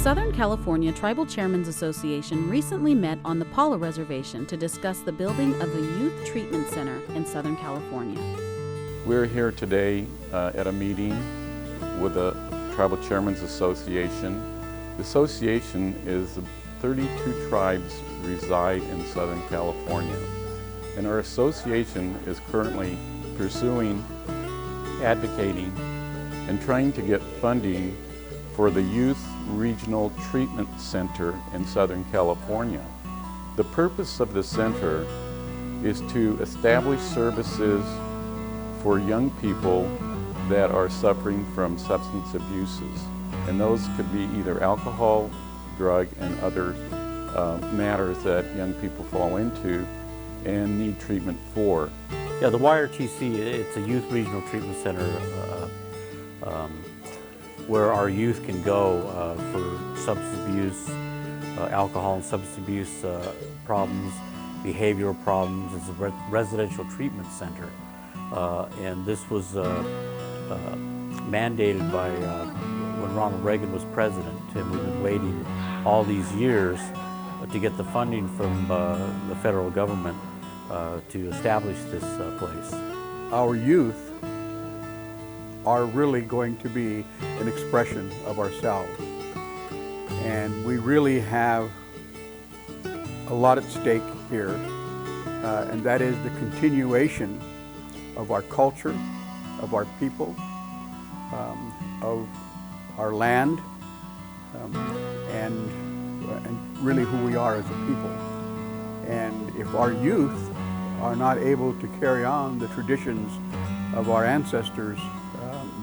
Southern California Tribal Chairmen's Association recently met on the Pala Reservation to discuss the building of a youth treatment center in Southern California. We're here today at a meeting with the Tribal Chairmen's Association. The association is 32 tribes reside in Southern California, and our association is currently pursuing, advocating, and trying to get funding for the Youth Regional Treatment Center in Southern California. The purpose of the center is to establish services for young people that are suffering from substance abuses. And those could be either alcohol, drug, and other matters that young people fall into and need treatment for. Yeah, the YRTC, it's a youth regional treatment center where our youth can go for substance abuse, alcohol and substance abuse problems, behavioral problems. It's a residential treatment center. And this was mandated by when Ronald Reagan was president, and we've been waiting all these years to get the funding from the federal government to establish this place. Our youth are really going to be an expression of ourselves, and we really have a lot at stake here, and that is the continuation of our culture, of our people, of our land, and really who we are as a people. And if our youth are not able to carry on the traditions of our ancestors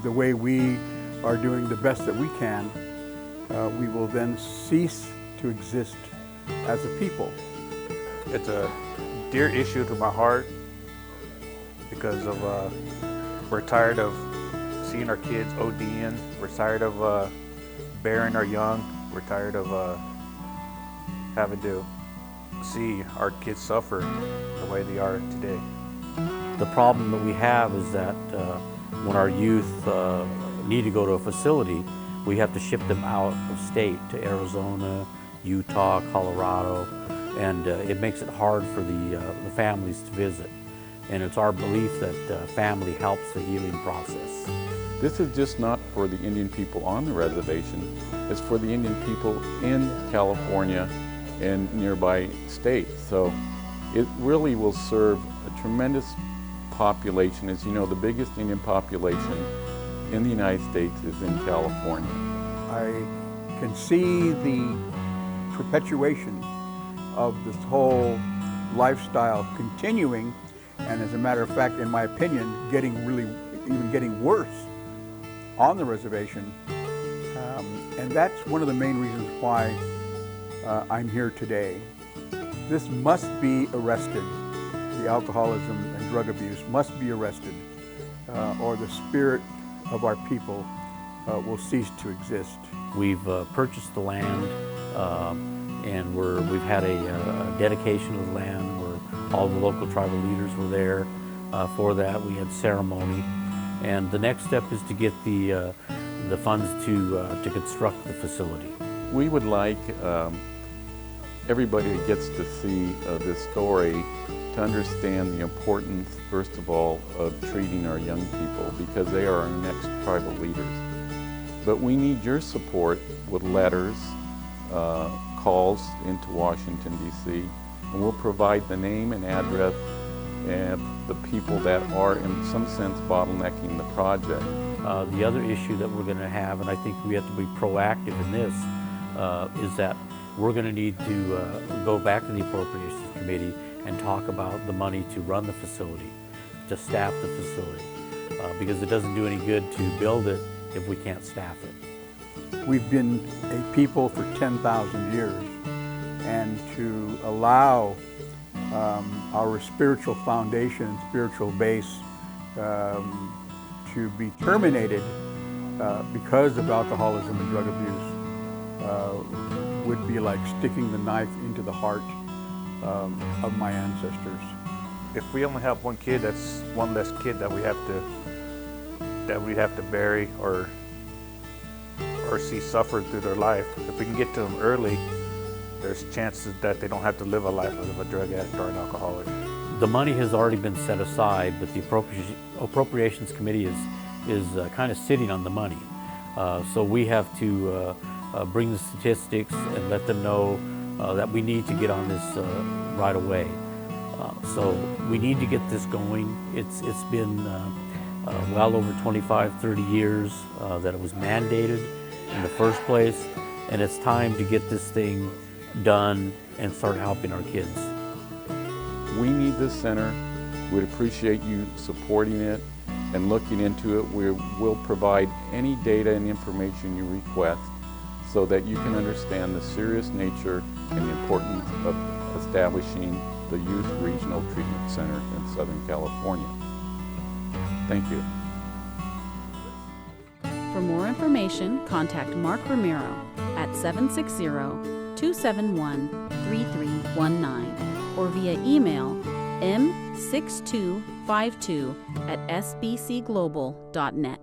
the way we are doing the best that we can, we will then cease to exist as a people. It's a dear issue to my heart because of we're tired of seeing our kids ODing. We're tired of burying our young. We're tired of having to see our kids suffer the way they are today. The problem that we have is that when our youth need to go to a facility, we have to ship them out of state to Arizona, Utah, Colorado, and it makes it hard for the families to visit. And it's our belief that family helps the healing process. This is just not for the Indian people on the reservation, it's for the Indian people in California and nearby states. So it really will serve a tremendous population. As you know, the biggest Indian population in the United States is in California. I can see the perpetuation of this whole lifestyle continuing, and as a matter of fact, in my opinion, even getting worse on the reservation. And that's one of the main reasons why I'm here today. This must be arrested. The alcoholism and drug abuse must be arrested, or the spirit of our people will cease to exist. We've purchased the land, and we've had a dedication of the land where all the local tribal leaders were there for that. We had ceremony, and the next step is to get the funds to construct the facility. We would like everybody that gets to see this story to understand the importance, first of all, of treating our young people, because they are our next tribal leaders. But we need your support with letters, calls into Washington, D.C., and we'll provide the name and address and the people that are, in some sense, bottlenecking the project. The other issue that we're going to have, and I think we have to be proactive in this, is that we're going to need to go back to the Appropriations Committee and talk about the money to run the facility, to staff the facility, because it doesn't do any good to build it if we can't staff it. We've been a people for 10,000 years, and to allow our spiritual foundation and spiritual base to be terminated because of alcoholism and drug abuse would be like sticking the knife into the heart of my ancestors. If we only have one kid, that's one less kid that we have to bury or or see suffered through their life. If we can get to them early, there's chances that they don't have to live a life of a drug addict or an alcoholic. The money has already been set aside, but the Appropriations Committee is kind of sitting on the money. So we have to bring the statistics and let them know that we need to get on this right away. So we need to get this going. It's been well over 25, 30 years that it was mandated in the first place, and it's time to get this thing done and start helping our kids. We need this center. We'd appreciate you supporting it and looking into it. We will provide any data and information you request so that you can understand the serious nature and the importance of establishing the Youth Regional Treatment Center in Southern California. Thank you. For more information, contact Mark Romero at 760-271-3319 or via email m6252@sbcglobal.net.